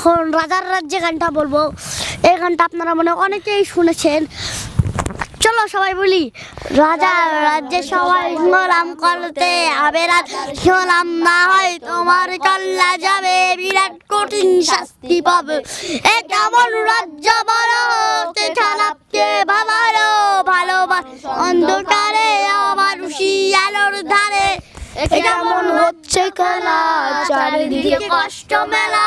এখন রাজার রাজ্যে গানটা বলবো। এই গানটা আপনারা মনে হয় অনেকেই শুনেছেন। চলো সবাই বলি, রাজার রাজ্যে সবাই গোলাম করতে হবে, রাজ গোলাম না হয় তোমার কল্লা যাবে, বিরাট কঠিন শাস্তি পাবে। এ কেমন রাজ্য বলো, কে খারাপ কে ভালো, ভালোবাসা অন্ধকারে অমানুষী আলোর ধারে। এ কেমন হচ্ছে খেলা, চারিদিকে কষ্ট মেলা,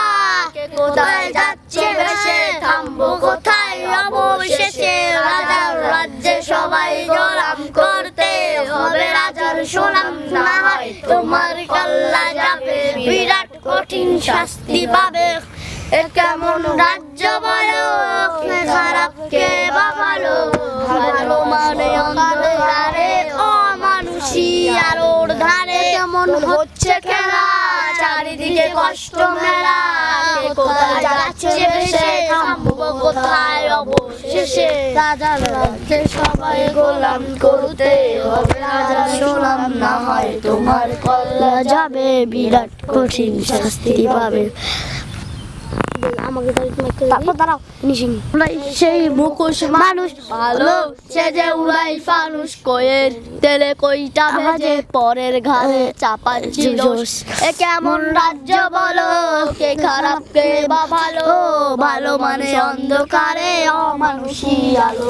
কোথায় যাচ্ছে ভেসে, থামবো কোথায় অবশেষে। রাজার রাজ্যে সবাই গোলাম করতে হবে, রাজার সুনাম না হয় তোমার কল্লা যাবে, বিরাট কঠিন শাস্তি পাবে। এ কেমন রাজ্য বলো, কে খারাপ কে বা ভালো, ভালো মানে অন্ধকারে অমানুষী আলোর ধারে। কেমন হচ্ছে খেলা, চারিদিকে কষ্ট মেলা, কোথায় যাচ্ছে ভেসে, থামবো কোথায় অবশেষে। রাজার রাজ্যে সবাই গোলাম করতে হবে, রাজার সুনাম না হয় তোমার কল্লা যাবে, বিরাট কঠিন শাস্তি পাবে। সেই মুখোশ মানুষ ভালো, সে যে উড়াই ফানুষ, কোয়ের তেলে কইটা ভাজে, পরের ঘাড়ে চাপাচ্ছি দোষ। এ কেমন রাজ্য বলো, কে খারাপ কে বা ভালো, ভালো মানে অন্ধকারে অমানুষী আলো।